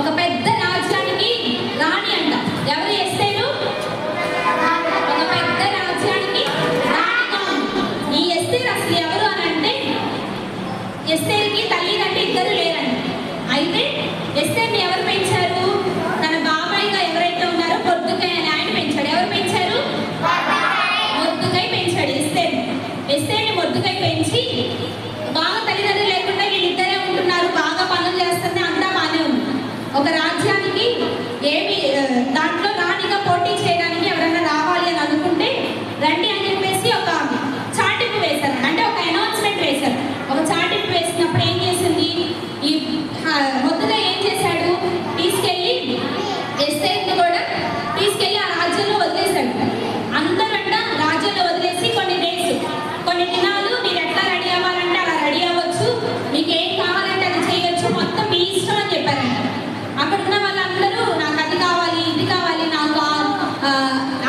ఒక పెద్ద రాజ్యానికి రాణి అంట. ఎవరు? ఎస్తేరు. ఒక పెద్ద రాజ్యానికి రాణిగా ఉంది. ఈ ఎస్తేరు అసలు ఎవరు అని అంటే, ఎస్తేరుకి తల్లిదండ్రులు ఇద్దరు లేరండి. అయితే ఎస్తేరుని ఎవరు పెంచారు? తన బాబాయిగా ఎవరైతే ఉన్నారో మొర్దెకై అనే ఆయన పెంచాడు. ఎవరు పెంచారు? మొర్దెకై పెంచాడు ఎస్తేరుని మొర్దెకై పెంచి, బాగా తల్లిదండ్రులు లేకుండా వీళ్ళిద్దరే ఉంటున్నారు, బాగా పనులు చేస్తుంది, అంతా బాగానే ఉంది. ఒక రాజ్యానికి ఏమి దాంట్లో రాణిగా పోటీ చేయడానికి ఎవరైనా రావాలి అని అనుకుంటే రండి అని చెప్పేసి ఒక చాటింపు వేశారు. అంటే ఒక అనౌన్స్మెంట్ వేశారు. ఒక చాటింపు వేసినప్పుడు ఏం చేసింది ఈ మొదటగా ఏం చేశాడు? తీసుకెళ్ళి ఎస్తేరుని కూడా తీసుకెళ్ళి ఆ రాజ్యంలో వదిలేశాడు. అందరంట రాజ్యంలో వదిలేసి కొన్ని దినాలు మీరు ఎట్లా రెడీ అవ్వాలంటే అలా రెడీ అవ్వచ్చు, మీకు ఏం కావాలంటే అది చేయొచ్చు, మొత్తం మీ ఇష్టం అని చెప్పారంట. అక్కడ ఉన్న వాళ్ళందరూ నాకు అది కావాలి, ఇది కావాలి, నాకు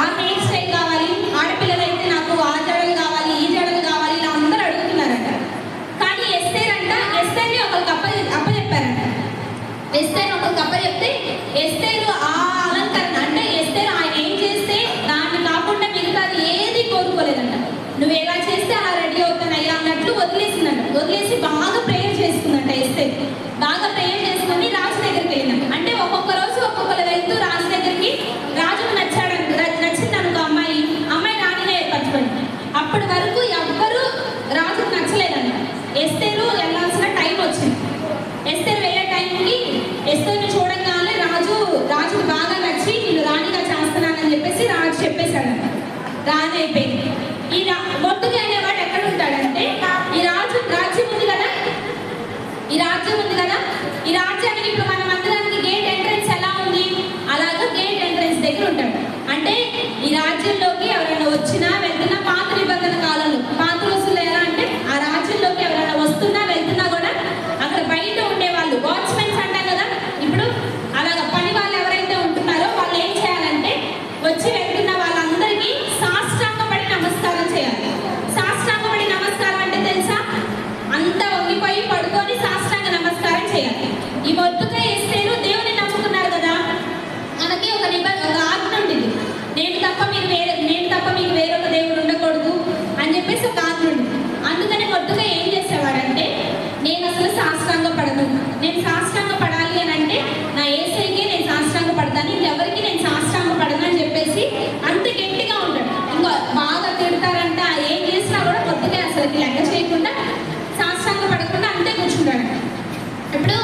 ఆ హెయిర్ స్టైల్ కావాలి, ఆడపిల్లలైతే నాకు ఆ జడలు కావాలి, ఈ జడలు కావాలి, ఇలా అందరూ అడుగుతున్నారంట. కానీ ఎస్తేరుని ఒకరికి అప్పచెప్పారంట. ఎస్తేరు ఒకరికి అప్పచెప్తే ఎస్తేరు ఆ అలంకరణ అంటే ఎస్తేరు ఆయన ఏం చేస్తే దాన్ని కాకుండా మిగతాది ఏది కోరుకోలేదంట. నువ్వు ఎలా చేస్తే అలా రెడీ అవుతానయ్యా అన్నట్లు వదిలేసిందంట. వదిలేసి బాగా ప్రేయర్ చేసుకుందంట. ఎస్తేరు బాగా ప్రేయర్ చేసుకుని రాజు దగ్గరికి వెళ్ళిందంట. అంటే ఒక్కొక్క రోజు ఒక్కొక్కరు వెళ్తూ రాజు దగ్గరికి, రాజుకు నచ్చింది అనుకో అమ్మాయి రాణినే ఏర్పరచుకోండి. అప్పటి వరకు ఎవ్వరూ రాజుకు నచ్చలేదంట. ఎస్తేరు వెళ్ళాల్సిన టైం వచ్చింది. ఎస్తేరు వెళ్ళే టైంకి ఎస్తేరుని చూడగానే రాజుకు బాగా నచ్చి నేను రాణిగా చేస్తున్నానని చెప్పేసి రాజు చెప్పేశాడు. రాణి అయిపోయింది. ఈ మొర్దెకై అనేవాడు ఎక్కడ ఉంటాడంటే, ఈ రాజ్యం ఉంది కదా, ఈ రాజ్యానికి ఇప్పుడు మన మందిరానికి గేట్ ఎంట్రెన్స్ ఎలా ఉంది, అలాగా గేట్ ఎంట్రెన్స్ దగ్గర ఉంటాడు. అంటే ఈ రాజ్యంలోకి ఎవరైనా వచ్చినా వెళ్తున్నా, పాత నిబంధన కాలంలో పాత రోజుల్లో ఎలా అంటే ఆ రాజ్యంలోకి ఎవరైనా వస్తున్నా వెళ్తున్నా కూడా అక్కడ బయట ఉండేవాళ్ళు వాచ్మెన్స్ అంటారు కదా, ఇప్పుడు అలాగా పని వాళ్ళు ఎవరైతే ఉంటున్నారో వాళ్ళు ఏం చేయాలంటే వచ్చి వెళ్తున్న వాళ్ళందరికీ సాష్టాంగపడి నమస్కారం చేయాలి. సాష్టాంగపడి నమస్కారం అంటే తెలుసా? అంతా వంగిపోయి పడుకొని సాష్టాంగ నమస్కారం చేయాలి. ఈ మొర్దెకై ఎస్తేరు దేవుని నమ్ముకున్నారు కదా, మనకి ఒక ఆజ్ఞ ఉంటుంది. నేను తప్ప మీకు వేరొక దేవుడు ఉండకూడదు అని చెప్పేసి ఒక ఆజ్ఞ ఉంది. అందుకని మొర్దెకై ఏం చేసేవాడంటే, నేను అసలు సాష్టాంగ పడను, నేను సాష్టాంగ పడాలి అని అంటే నా యేసయ్యకే నేను సాష్టాంగ పడతాను, ఇంకెవరికి నేను సాష్టాంగ పడను అని చెప్పేసి అంత గట్టిగా ఉంటాడు. ఇంకా బాగా తిడతారంట, ఏం చేసినా కూడా మొర్దెకై అసలు లెక్క చేయకుండా సాష్టాంగ పడకుండా అంతే కూర్చుంటాడు. ఇప్పుడు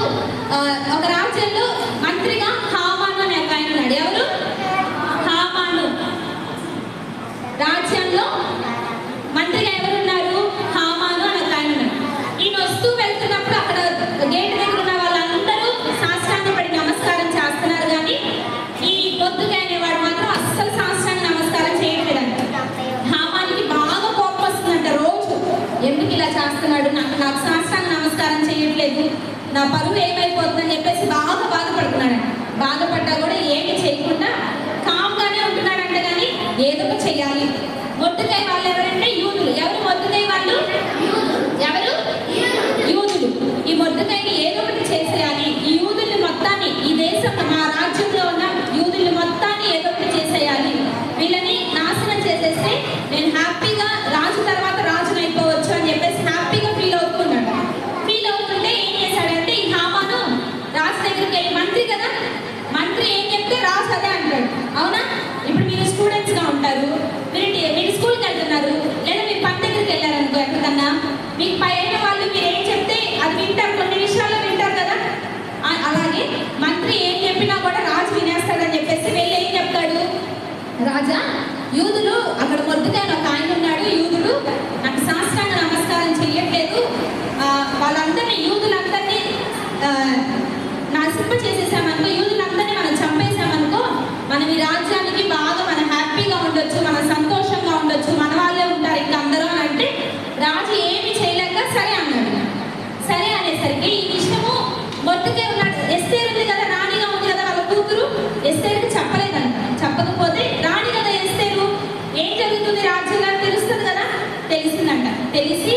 ఒక రాజ్యంలో మంత్రిగా హామాను అనే ఆయన ఉన్నాడు. ఎవరు? హామాను. రాజ్యంలో మంత్రిగా ఎవరున్నారు? హామాను అనే ఆయన ఉన్నాడు. ఈయన వస్తూ వెళ్తున్నప్పుడు అక్కడ గేట్ దగ్గర ఉన్న వాళ్ళందరూ సాష్టాంగపడి నమస్కారం చేస్తున్నారు, కానీ ఈ మొర్దెకై అనేవాడు మాత్రం అస్సలు సాష్టాంగ నమస్కారం చేయట్లేదంట. హామానికి బాగా కోపం వస్తుందంట. రోజు ఎందుకు ఇలా చేస్తున్నాడు, నాకు సాష్టాంగ నమస్కారం చేయట్లేదు, నా పరువు ఏమైపోతుందని చెప్పేసి బాగా బాధపడుతున్నాడంట. బాధపడ్డా కూడా ఏమి చేయకుండా కామ్గానే ఉంటున్నాడంట. కానీ ఏదో చెయ్యాలి. మొర్దెకై వాళ్ళు ఎవరంటే యూదులు. ఎవరు మొర్దెకై వాళ్ళు? ఎవరు? యూదులు. ఈ మొర్దెకైని ఏదో ఒకటి చేసేయాలి. ఈ యూదుల్ని మొత్తాన్ని, ఈ దేశం మా రాజ్యంలో ఉన్న యూదుల్ని మొత్తాన్ని ఏదో ఒకటి చేసేయాలి. వీళ్ళని నాశనం చేసేస్తే నేను హ్యాపీగా రాజు తర్వాత రాజును అయిపోవచ్చు అని చెప్పేసి హ్యాపీగా ఫీల్ అవుతున్నాడు. ఫీల్ అవుతుంటే ఏం చేశాడంటే, ఈ హామాను రాజు దగ్గరికి వెళ్ళి, మంత్రి కదా, మంత్రి ఏం చెప్తే రాజు అదే అంటాడు. అవునా? ఇప్పుడు మీరు స్టూడెంట్స్గా ఉంటారు, మీరు స్కూల్కి వెళ్తున్నారు, లేదా మీరు పని దగ్గరికి వెళ్ళారనుకో ఎక్కడికన్నా, మీకు పైన వాళ్ళు మీరు ఏం చెప్తే అది వింటారు, కొన్ని విషయాల్లో వింటారు కదా. అలాగే మంత్రి ఏం చెప్పినా కూడా రాజు వినేస్తాడని చెప్పేసి వెళ్ళి ఏం చెప్తాడు? రాజా, యూదులు అక్కడ మొర్దెకై ఒక ఆయన ఉన్నాడు, యూదుడు నాకు సాష్టాంగ నమస్కారం చెయ్యట్లేదు, వాళ్ళందరినీ యూదులందరినీ నాశింప చేసేసామనుకో, యూదులందరినీ మనం చంపేసామనుకో, మనం ఈ రాజ్యానికి బాగా మనం హ్యాపీగా ఉండొచ్చు, మనం సంతోషంగా ఉండొచ్చు, మన వాళ్ళే ఉంటారు ఇంకా అందరూ అని అంటే రాజు ఏమి చేయలేక సరే అన్నాడు. సరే అనేసరికి ఈ విషయము మొర్దెకై ఉన్నాడు, ఎస్తేరు ఉంది కదా, రాణిగా ఉంది కదా, వాళ్ళ కూతురు ఎస్తేరుకి చెప్పలేదంట. చెప్పకపోతే రాణి కదా ఎస్తేరు, ఏం జరుగుతుంది రాజ్యంలో తెలుస్తుంది కదా, తెలిసిందంట. తెలిసి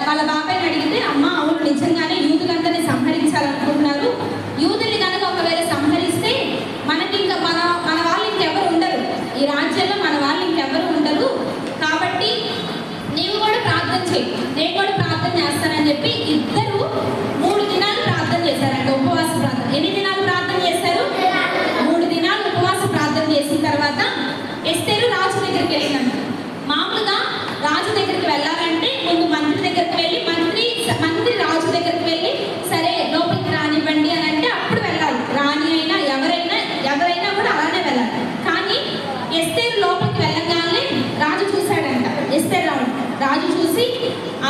వాళ్ళ బాబాయ్ని అడిగితే, అమ్మ అవును నిజంగానే యూదులందరినీ సంహరించాలనుకుంటున్నారు, యూదుల్ని కనుక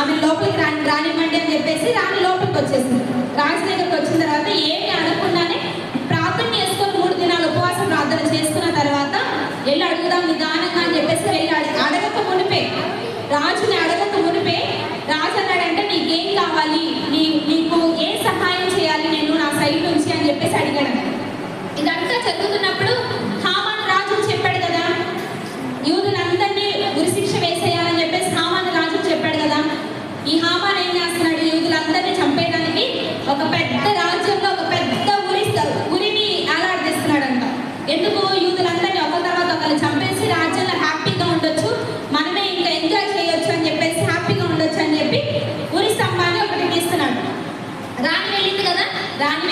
ఆమె లోపలికి రానివ్వండి అని చెప్పేసి రాణి లోపలికి వచ్చేసింది. రాజు దగ్గరికి వచ్చిన తర్వాత ఏమి అనకుండానే ప్రార్థన చేసుకొని 3 దినాలు ఉపవాస ప్రార్థన చేసుకున్న తర్వాత వెళ్ళి అడుగుదాం నిదానంగా అని చెప్పేసి వెళ్ళి అడగక మునిపే, రాజుని అడగక మునిపే రాజు అన్నాడంటే నీకేం కావాలి, నీకు ఏ సహాయం చేయాలి నేను నా సైడ్ నుంచి అని చెప్పేసి అడిగాడు. ఇదంతా జరుగుతున్నప్పుడు హామాను రాజు చెప్పాడు కదా, యూదులందరినీ ఉరిశిక్ష వేసేయాలని చెప్పేసి హామాను రాజు చెప్పాడు కదా. ఈ హామాను ఏం చేస్తున్నాడు, యూదులందరినీ చంపేయడానికి ఒక పెద్ద రాజ్యంలో ఒక పెద్ద ఉరిని అలాడిస్తున్నాడంట. ఎందుకు, యూదులందరినీ ఒక తర్వాత ఒకరు చంపేసి రాజ్యంలో హ్యాపీగా ఉండొచ్చు, మనమే ఇంకా ఎంజాయ్ చేయొచ్చు అని చెప్పేసి హ్యాపీగా ఉండొచ్చు అని చెప్పి ఉరి స్తంభాన్ని ఒకటి తీస్తున్నాడు. రాణి వెళ్ళింది కదా, రాణి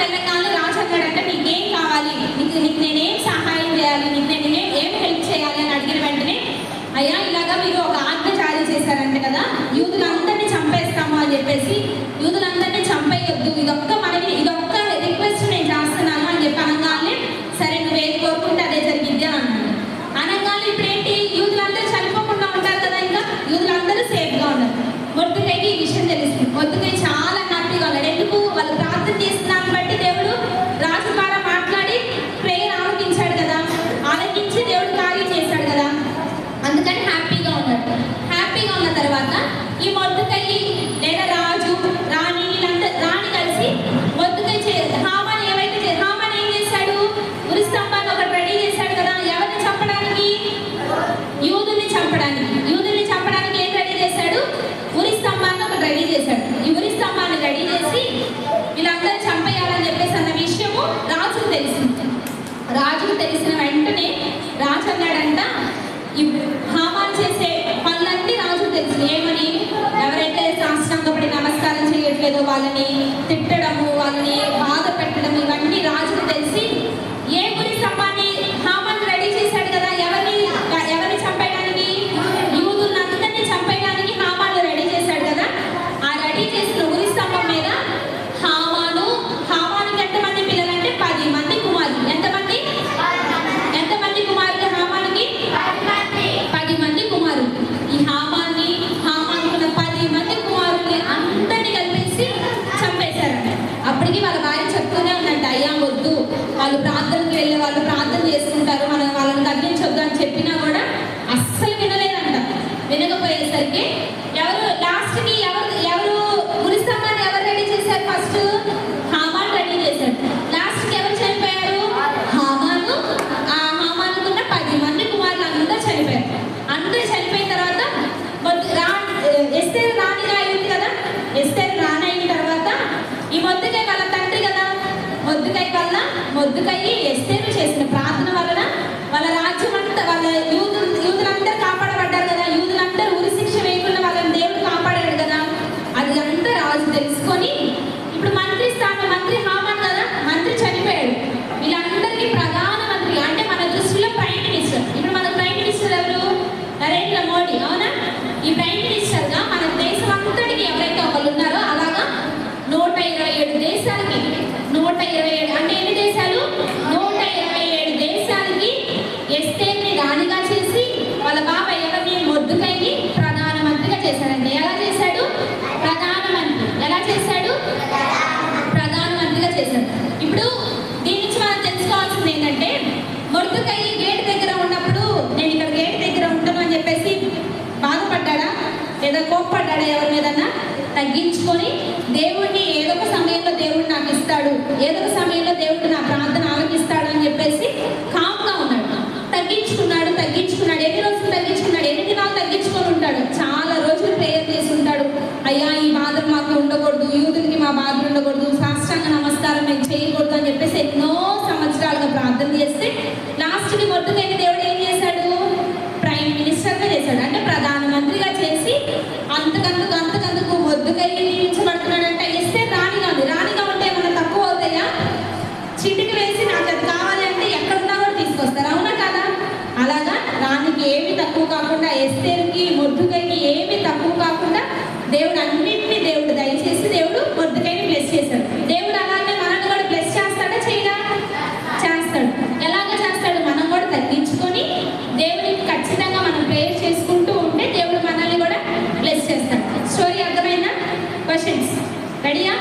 వెళ్ళగానే రాజు అన్నాడంటే నీకేం కావాలి, నీకు నేనేం సహాయం చేయాలి, నీకు నేను ఏం హెల్ప్ చేయాలి అని అడిగిన వెంటనే అయ్యా ఇలాగా మీరు ఒక ఆజ్ఞ జారీ చేశారంటే కదా, యూదులందరినీ చంపేస్తాము అని చెప్పేసి, యూదులందరినీ చంపేయొద్దు, ఇదొక్క రిక్వెస్ట్ నేను చేస్తున్నాను అని చెప్పి అనగానే సరే నువ్వు ఏది కోరుకుంటే అదే జరిగింది అని అన్నాడు. అనగానే ఇప్పుడు ఏంటి, యూదులందరూ చనిపోకుండా ఉంటారు కదా, ఇంకా యూదులందరూ సేఫ్గా ఉన్నారు. మొర్దెకైకి ఈ విషయం తెలిసింది. మొర్దెకై చాలా హ్యాపీగా ఉన్నాడు. ఎందుకు, వాళ్ళు ప్రార్థన చేస్తున్నాను బట్టి దేవుడు రాజు ద్వారా మాట్లాడి ప్రేయర్ ఆలకించాడు కదా, ఆలకించి దేవుడు కార్యం చేశాడు కదా, అందుకని హ్యాపీగా ఉన్నాడు. హ్యాపీగా ఉన్న తర్వాత ఈ మొర్దెకై లేదా రాజు రాణి కలిసి మొర్దెకై హామాను ఏం చేశాడు, ఉరి స్తంభాన్ని ఒకటి రెడీ చేశాడు కదా, ఎవరిని చంపడానికి, యూదుల్ని చంపడానికి ఏం రెడీ చేశాడు, ఉరి స్తంభాన్ని ఒకటి రెడీ చేశాడు. ఈ ఉరి స్తంభాన్ని రెడీ చేసి వీళ్ళందరూ చంపేయాలని చెప్పేసి అన్న విషయము రాజుకు తెలిసిన వెంటనే రాజు అన్నాడంట, హామాను చేసే పనులన్నీ రాజుకు తెలిసింది. ఏమని, ఎవరైతే సాష్టాంగపడి నమస్కారం చేయట్లేదో వాళ్ళని తిట్టడము, వాళ్ళని బాధ పెట్టడం, ఇవన్నీ రాజుకు తెలిసి ఏ ఉరి స్తంభాన్ని హామాను రెడీ చేశాడు కదా, ఎవరిని చంపేయడానికి, యూదులందరినీ చంపేయడానికి హామాను రెడీ చేశాడు కదా. ఆ రెడీ చేసిన ఉరి స్తంభం మీద హామానుకి ఎంతమంది పిల్లలంటే 10 మంది కుమారులు. ఎంతమంది కుమారులు హామానుకి? 10 మంది కుమారులు. ఈ హామానుకున్న 10 మంది కుమారుల్ని అందరినీ కలిపేసి చంపేశారంట. అప్పటికి వాళ్ళ భార్య చెప్తూనే ఉందంట, అయ్యా వద్దు, వాళ్ళు ప్రార్థనకి వెళ్ళే వాళ్ళు ప్రార్థన చేసుకుంటారు, మనం వాళ్ళని తగ్గించొద్దు అని చెప్పినా కూడా అస్సలు వినలేదంట. వినకపోయేసరికి లాస్ట్కి ఎవరు ఉరి స్తంభాన్ని ఎవరు రెడీ చేశారు, ఫస్ట్ హామాను రెడీ చేశాడు. లాస్ట్కి ఎవరు చనిపోయారు, హామానుకున్న 10 మంది కుమారులు అందరూ చనిపోయారు. అందరూ చనిపోయిన తర్వాత ఎస్తేరు రాణిగా అయింది కదా. ఎస్తేరు రాణి అయిన తర్వాత ఈ మొర్దెకై వాళ్ళ తండ్రి కదా, మొర్దెకై ఎస్తేరు చేసిన ప్రార్థన వలన వాళ్ళ రాజ్యం అంతా, వాళ్ళ యూదులందరూ కాపాడబడ్డారు కదా, యూదులందరూ ఉరి శిక్ష వేయకుండా వాళ్ళని దేవుడు కాపాడాడు కదా. అది అంతా రాజు తెలుసుకొని ఇప్పుడు మంత్రి హామాను కదా, మంత్రి చనిపోయాడు. వీళ్ళందరికీ ప్రధానమంత్రి అంటే మన దృష్టిలో ప్రైమ్ మినిస్టర్. ఇప్పుడు మన ప్రైమ్ మినిస్టర్ ఎవరు, నరేంద్ర మోడీ, అవునా? ఈ ప్రైమ్ మినిస్టర్గా మన దేశం అంతటికి ఎవరైతే ఒకళ్ళు ఉన్నారో అలాగా 127 దేశాలకి 127 అంటే ఎన్ని దేశాలు, 127 దేశాలకి ఎస్తేర్ని రాణిగా చేసి వాళ్ళ బాబాయ్ ఎవరిని, మొర్దెకైని ప్రధానమంత్రిగా చేశాడండి. ఎలా చేశాడు, ప్రధానమంత్రిగా చేశాడు. ఇప్పుడు దీని నుంచి మనం తెలుసుకోవాల్సింది ఏంటంటే, మొర్దెకై గేట్ దగ్గర ఉన్నప్పుడు నేను ఇక్కడ గేట్ దగ్గర ఉంటాను అని చెప్పేసి బాధపడ్డాడా లేదా కోప్పడ్డాడా, ఎవరి మీదన్నా తగ్గించుకొని దేవుడిని ఏదో ఒక సమయంలో దేవుడు నాకు ఇస్తాడు, ఏదో ఒక సమయంలో దేవుడు నా ప్రార్థన ఆలకిస్తాడు అని చెప్పేసి కామ్గా ఉన్నాడు. తగ్గించుకున్నాడు. ఎన్ని రోజులు తగ్గించుకున్నాడు, ఎన్ని దినాలు తగ్గించుకొని ఉంటాడు, చాలా రోజులు ప్రేయర్ చేసి ఉంటాడు. అయ్యా ఈ బాధలు మాకు ఉండకూడదు, యూదులకి మా బాధలు ఉండకూడదు, సాష్టాంగ నమస్కారం మేము చేయకూడదు అని చెప్పేసి ఎన్నో సంవత్సరాలుగా ప్రార్థన చేస్తే లాస్ట్కి మొర్దెకైని దేవుడు ఏం చేశాడు, ప్రైమ్ మినిస్టర్గా చేశాడు. అంటే ప్రధానమంత్రిగా చేసి అంతకందుకు మొర్దెకై నియమించబడుతున్నాడంటే. ఇస్తే రాణిగా ఉంటే ఏమన్నా తక్కువ అవుతాయా, చిటికి వేసి నాకు అది కావాలి అంటే ఎక్కడున్నా కూడా తీసుకొస్తారు, అవునా కదా? అలాగా రాణికి ఏమి తక్కువ కాకుండా, ఎస్తేరుకి మొర్దెకైకి ఏమి తక్కువ కాకుండా దేవుడు అన్నింటినీ దయచేసి దేవుడు మొర్దెకైని బ్లెస్ చేశాడు. దేవుడు అలాగే మనల్ని కూడా బ్లెస్ చేస్తాడా, చేయడా? చేస్తాడు. ఎలాగ చేస్తాడు, మనం కూడా తగ్గించుకొని దేవుడికి ఖచ్చితంగా మనం ప్రేయర్ చేసుకుంటూ ఉంటే దేవుడు మనల్ని కూడా బ్లెస్ చేస్తాడు. రెడీయా?